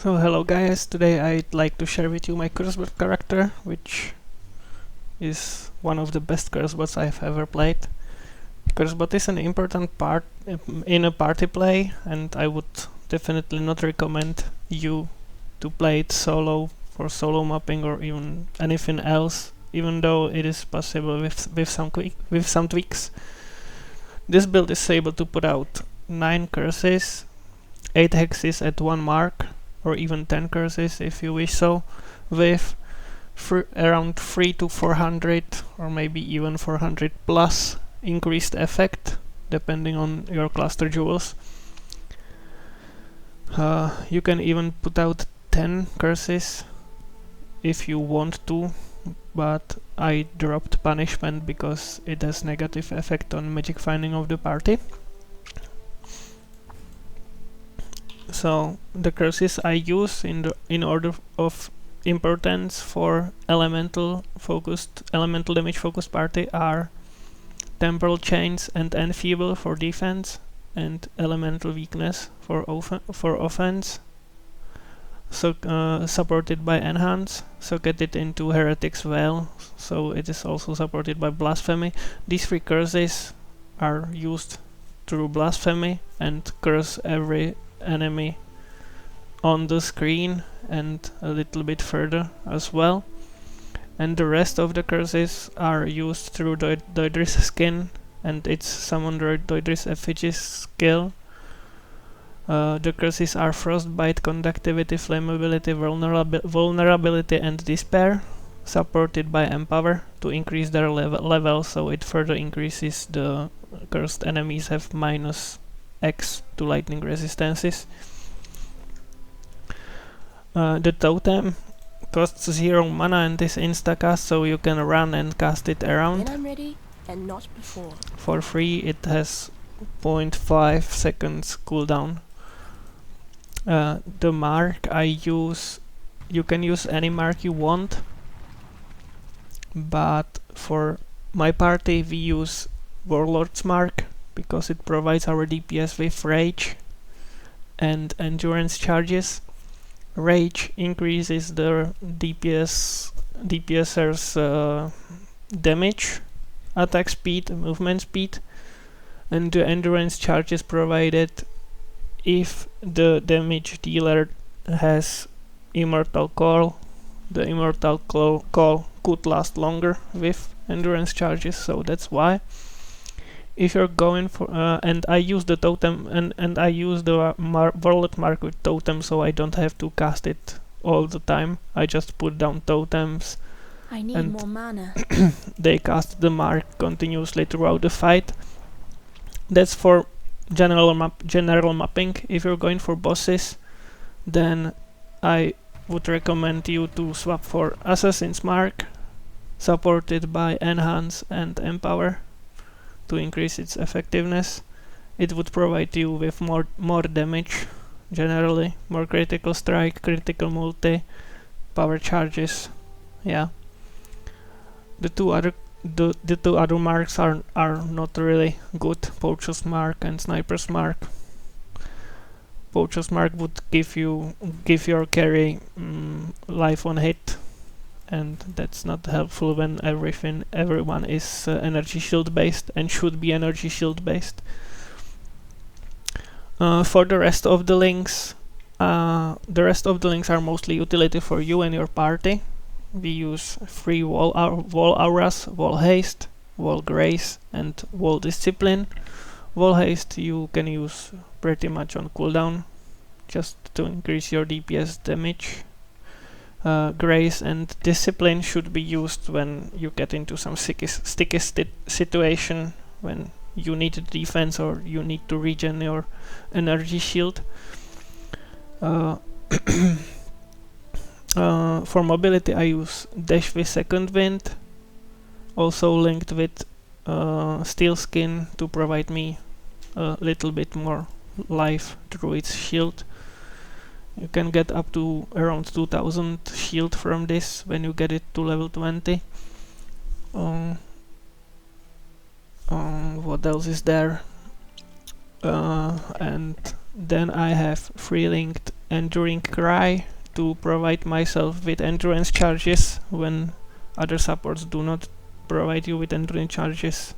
So hello guys, today I'd like to share with you my cursebot character, which is one of the best cursebots I've ever played. Cursebot is an important part in a party play, and I would definitely not recommend you to play it solo for solo mapping or even anything else, even though it is possible with some tweaks. This build is able to put out 9 curses, 8 hexes at 1 mark, or even 10 curses if you wish so, with around 3 to 400 or maybe even 400 plus increased effect depending on your cluster jewels. You can even put out 10 curses if you want to, but I dropped punishment because it has negative effect on magic finding of the party. So the curses I use in order of importance for elemental damage focused party are Temporal Chains and Enfeeble for defense, and Elemental Weakness for offense. So supported by Enhance, so get it into Heretic's Veil, so it is also supported by Blasphemy. These 3 curses are used through Blasphemy and curse every enemy on the screen and a little bit further as well, and the rest of the curses are used through Doidris skin and its summon Doidris effigy skill. The curses are Frostbite, Conductivity, Flammability, Vulnerability and Despair, supported by Empower to increase their level, so it further increases the cursed enemies have -X to lightning resistances. The totem costs 0 mana and is instacast, so you can run and cast it around. When I'm ready, and not before. For free, it has 0.5 seconds cooldown. The mark I use, you can use any mark you want, but for my party we use Warlord's mark because it provides our DPS with rage and endurance charges. Rage increases the DPSer's damage, attack speed, movement speed, and the endurance charges provided if the damage dealer has Immortal Call. The Immortal Call could last longer with endurance charges, so that's why. If you're going for and I use the totem and I use the Warlord mark with totem, so I don't have to cast it all the time. I just put down totems. I need more mana. They cast the mark continuously throughout the fight. That's for general mapping. If you're going for bosses, then I would recommend you to swap for Assassin's Mark, supported by Enhance and Empower, to increase its effectiveness. It would provide you with more damage, generally, more critical strike, critical multi, power charges. Yeah. The two other marks are not really good. Poacher's Mark and Sniper's Mark. Poacher's Mark would give your carry life on hit, and that's not helpful when everyone is energy shield based and should be energy shield based. For the rest of the links, are mostly utility for you and your party. We use 3 wall auras, wall haste, wall grace, and wall discipline. Wall haste you can use pretty much on cooldown, just to increase your DPS damage. Grace and discipline should be used when you get into some sticky situation, when you need defense or you need to regen your energy shield. For mobility I use Dash with Second Wind, also linked with Steelskin to provide me a little bit more life through its shield. You can get up to around 2000 shield from this when you get it to level 20. What else is there? And then I have free linked Enduring Cry to provide myself with endurance charges when other supports do not provide you with endurance charges.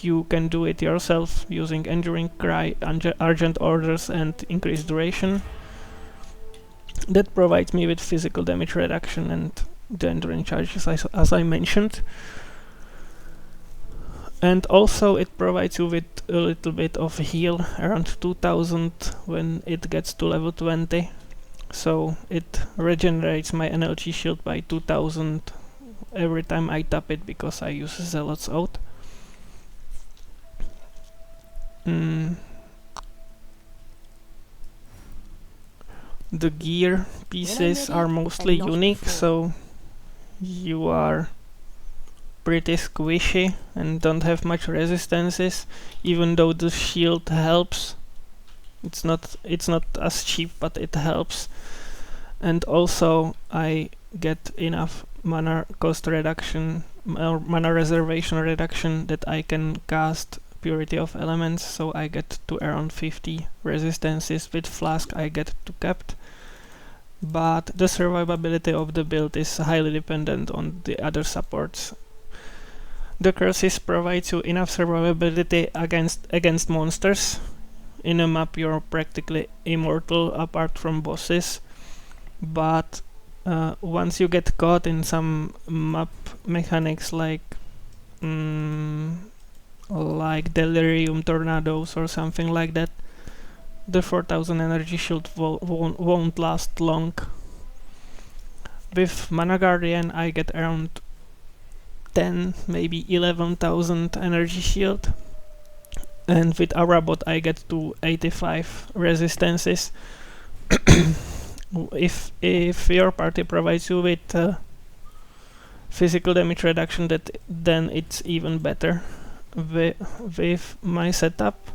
You can do it yourself using Enduring Cry, Argent Orders, and Increased Duration. That provides me with physical damage reduction and the endurance charges, as I mentioned. And also it provides you with a little bit of heal, around 2000 when it gets to level 20. So it regenerates my energy shield by 2000 every time I tap it because I use Zealot's Oath. The gear pieces are mostly unique, so you are pretty squishy and don't have much resistances, even though the shield helps. It's not as cheap, but it helps. And also I get enough mana cost reduction or mana reservation reduction that I can cast Purity of Elements, so I get to around 50 resistances. With Flask I get to capped, but the survivability of the build is highly dependent on the other supports. The curses provides you enough survivability against monsters. In a map you're practically immortal apart from bosses, but once you get caught in some map mechanics like delirium tornadoes or something like that, the 4000 energy shield won't last long. With Mana Guardian I get around 10, maybe 11,000 energy shield, and with Arabot I get to 85 resistances. If your party provides you with physical damage reduction, then it's even better. With my setup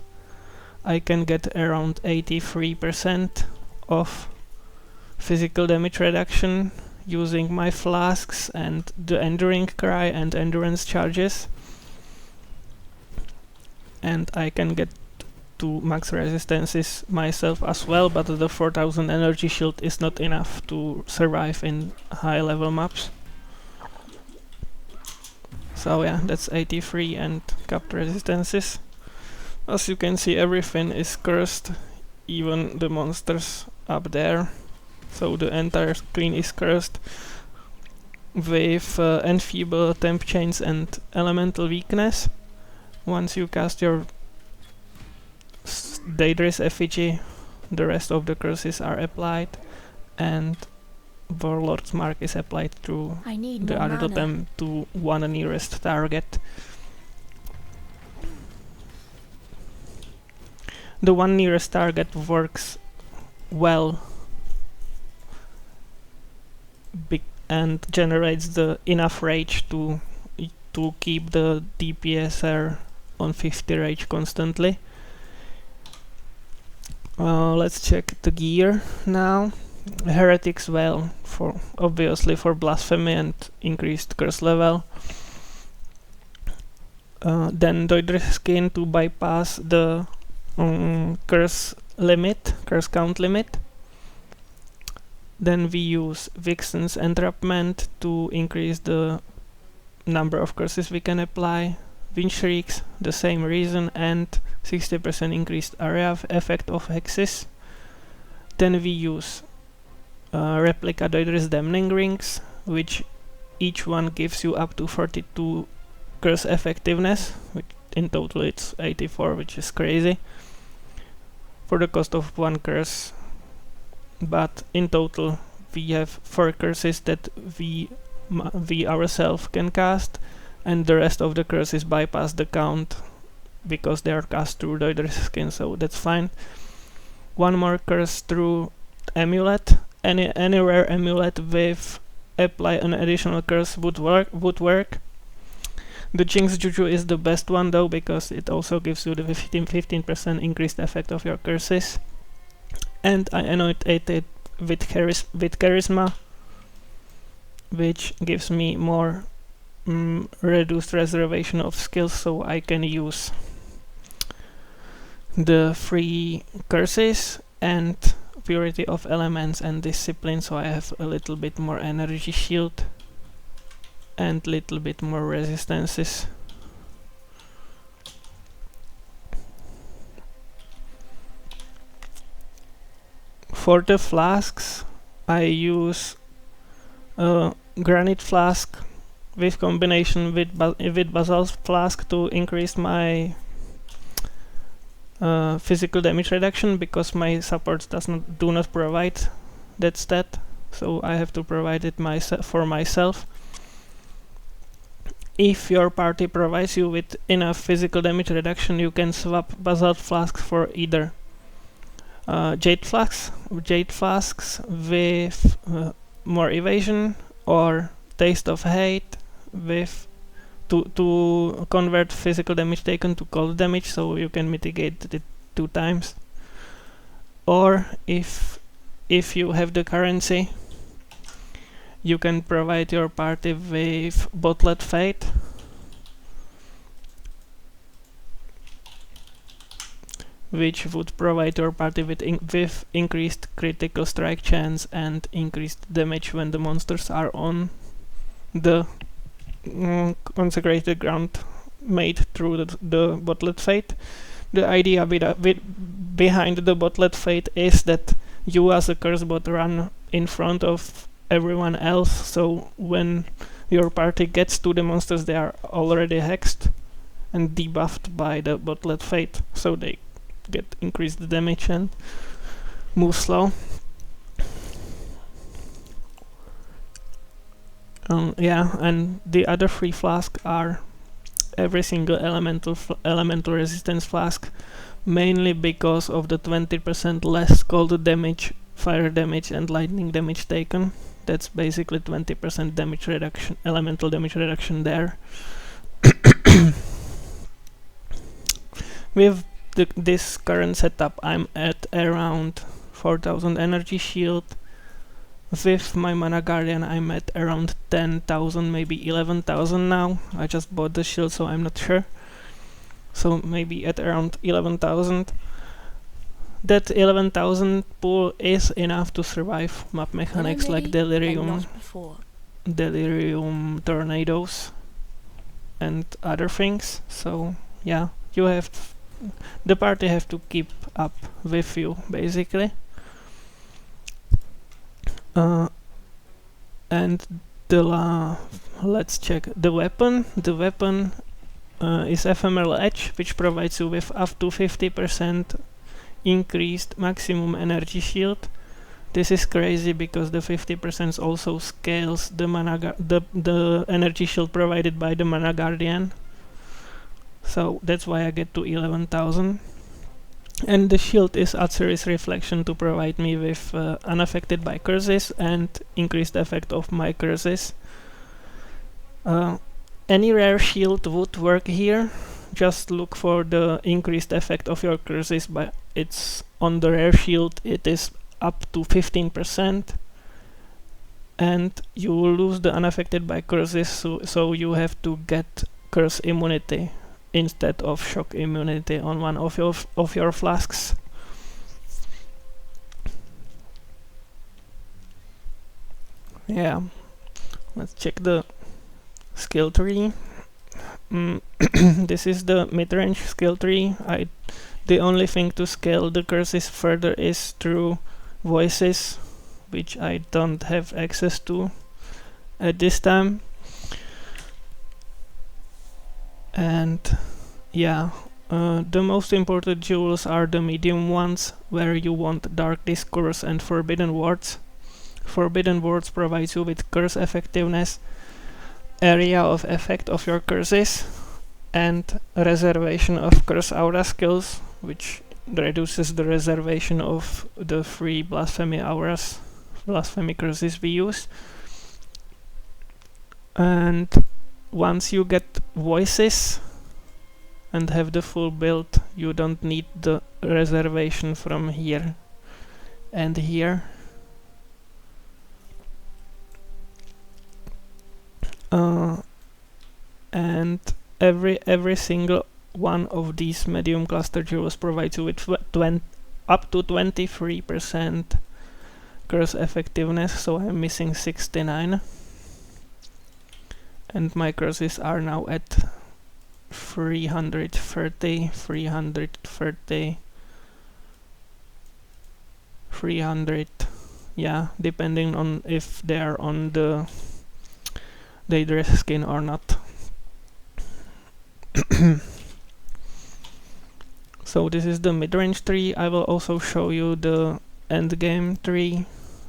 I can get around 83% of physical damage reduction using my Flasks and the Enduring Cry and Endurance charges, and I can get to max resistances myself as well, but the 4000 energy shield is not enough to survive in high level maps. So yeah, that's 83 and capped resistances. As you can see, everything is cursed, even the monsters up there. So the entire screen is cursed with Enfeeble, Temp Chains and Elemental Weakness. Once you cast your Daedrus Effigy, the rest of the curses are applied, and Warlord's Mark is applied through the other totem to one nearest target. The one nearest target works well and generates the enough rage to keep the DPSR on 50 rage constantly. Let's check the gear now. Heretics Veil, obviously for blasphemy and increased curse level. Then Daedrus Skin to bypass the curse count limit. Then we use Vixen's Entrapment to increase the number of curses we can apply. Wind Shrieks, the same reason, and 60% increased area effect of hexes. Then we use Replica Daedrus Damning Rings, which each one gives you up to 42 curse effectiveness, which in total it's 84, which is crazy, for the cost of one curse. But in total we have 4 curses that we ourselves can cast, and the rest of the curses bypass the count because they are cast through Daedrus Skin, so that's fine. One more curse through Amulet. Any rare amulet with apply an additional curse would work. The Jinx Juju is the best one though, because it also gives you the 15% increased effect of your curses. And I annotate it with Charisma, which gives me more reduced reservation of skills, so I can use the free curses and Purity of Elements and Discipline, so I have a little bit more energy shield and little bit more resistances. For the flasks, I use a granite flask with combination with basalt flask to increase my physical damage reduction, because my supports do not provide that stat, so I have to provide it for myself. If your party provides you with enough physical damage reduction, you can swap basalt flasks for either jade flasks with more evasion, or taste of hate with to convert physical damage taken to cold damage, so you can mitigate it 2 times. Or if you have the currency, you can provide your party with Bottled Fate, which would provide your party with increased critical strike chance and increased damage when the monsters are on the consecrated ground made through the Bottled Fate. The idea behind the Bottled Fate is that you as a curse bot run in front of everyone else, so when your party gets to the monsters, they are already hexed and debuffed by the Bottled Fate, so they get increased damage and move slow. Yeah, and the other 3 flasks are every single elemental resistance flask, mainly because of the 20% less cold damage, fire damage and lightning damage taken. That's basically 20% damage reduction, elemental damage reduction there. With this current setup, I'm at around 4000 energy shield. With my Mana Guardian, I'm at around 10,000, maybe 11,000 now. I just bought the shield, so I'm not sure. So maybe at around 11,000. That 11,000 pool is enough to survive map mechanics like delirium tornadoes and other things. So yeah, the party have to keep up with you basically. And let's check the weapon. The weapon is Ephemeral Edge, which provides you with up to 50% increased maximum energy shield. This is crazy because the 50% also scales the energy shield provided by the Mana Guardian. So that's why I get to 11,000. And the shield is Atziri's reflection to provide me with unaffected by curses and increased effect of my curses. Any rare shield would work here. Just look for the increased effect of your curses, but it's on the rare shield it is up to 15%, and you will lose the unaffected by curses, so you have to get curse immunity instead of shock immunity on one of your flasks. Yeah, let's check the skill tree. This is the mid-range skill tree. The only thing to scale the curses further is through voices, which I don't have access to at this time. And yeah, the most important jewels are the medium ones, where you want Dark Discourse and Forbidden Words. Forbidden Words provides you with curse effectiveness, area of effect of your curses, and reservation of curse aura skills, which reduces the reservation of the 3 blasphemy auras, blasphemy curses we use. And once you get voices and have the full build, you don't need the reservation from here and here. And every single one of these medium cluster jewels provides you with up to 23% curse effectiveness, so I'm missing 69. And my curses are now at 330, 330, 300, yeah, depending on if they are on the Daedrus skin or not. So this is the mid-range tree. I will also show you the endgame tree.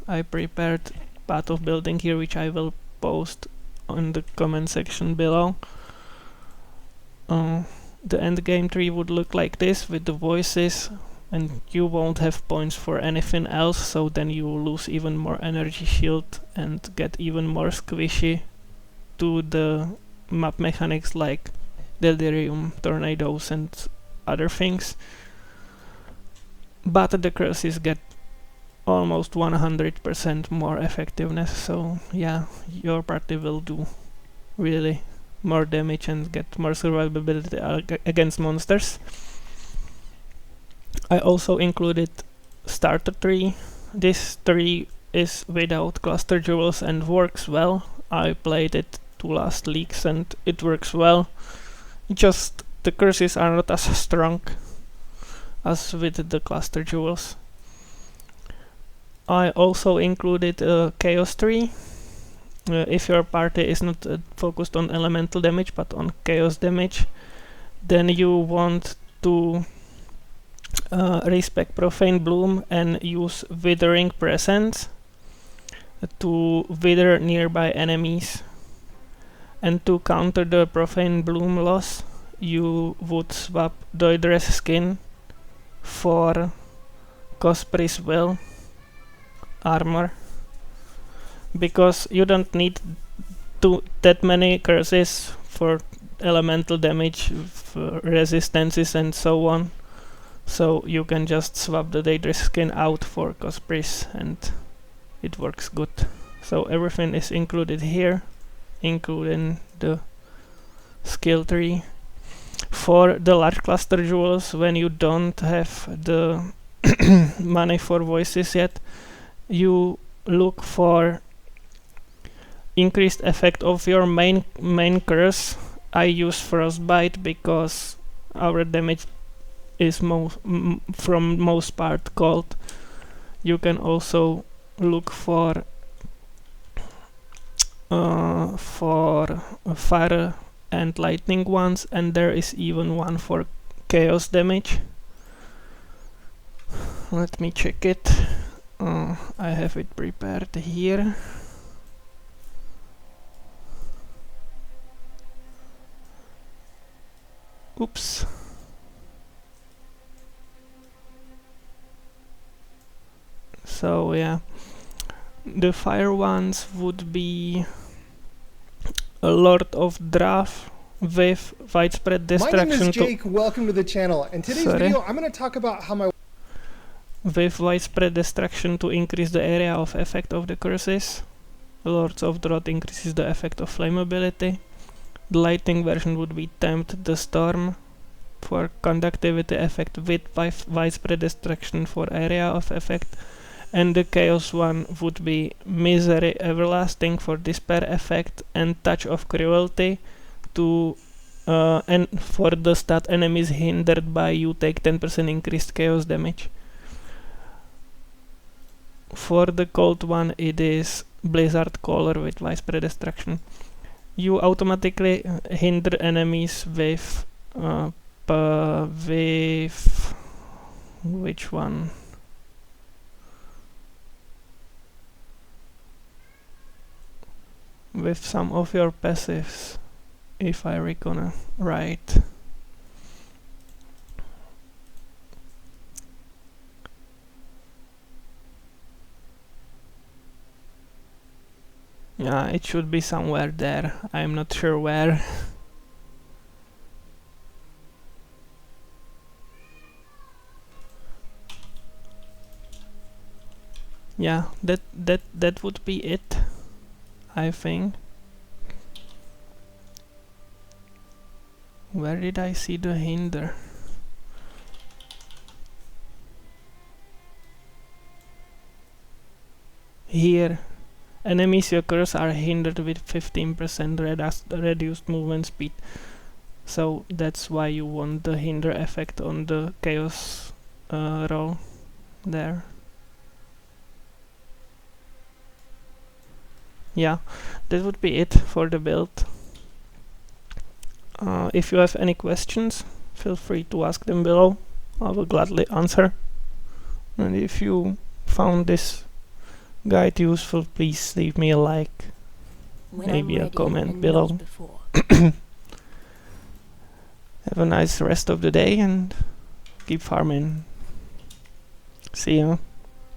I prepared path of building here, which I will post on the comment section below. The endgame tree would look like this with the voices, and you won't have points for anything else, so then you lose even more energy shield and get even more squishy to the map mechanics like delirium, tornadoes and other things. But the curses get almost 100% more effectiveness, so yeah, your party will do really more damage and get more survivability against monsters. I also included starter tree. This tree is without cluster jewels and works well. I played it 2 last leagues and it works well. Just the curses are not as strong as with the cluster jewels. I also included a chaos tree. If your party is not focused on elemental damage but on chaos damage, then you want to respect Profane Bloom and use Withering Presence to wither nearby enemies. And to counter the Profane Bloom loss, you would swap Daedrus skin for Cospri's Will armor, because you don't need that many curses for elemental damage, resistances and so on. So you can just swap the Daedrus skin out for Cospri's and it works good. So everything is included here, including the skill tree. For the large cluster jewels, when you don't have the money for voices yet, you look for increased effect of your main curse. I use Frostbite because our damage is from most part cold. You can also look for fire and lightning ones, and there is even one for chaos damage. Let me check it. I have it prepared here. Oops. So yeah, the fire ones would be a Lord of Draft with widespread destruction. My name is Jake. Welcome to the channel. In today's video, I'm going to talk about how my with widespread destruction to increase the area of effect of the curses. Lords of Drought increases the effect of flammability. The lightning version would be Tempt the Storm for conductivity effect with widespread destruction for area of effect. And the chaos one would be Misery Everlasting for despair effect and Touch of Cruelty to and for the stat enemies hindered by you take 10% increased chaos damage. For the cold one, it is Blizzard Caller with widespread destruction. You automatically hinder enemies with which one? With some of your passives, if I recall right. Yeah, it should be somewhere there. I'm not sure where. Yeah, that would be it, I think. Where did I see the hinder? here enemies you curse are hindered with 15% reduced movement speed. So that's why you want the hinder effect on the chaos roll there. Yeah, that would be it for the build. If you have any questions, feel free to ask them below. I will gladly answer. And if you found this guide useful, please leave me a like, maybe a comment below. Have a nice rest of the day and keep farming. See ya.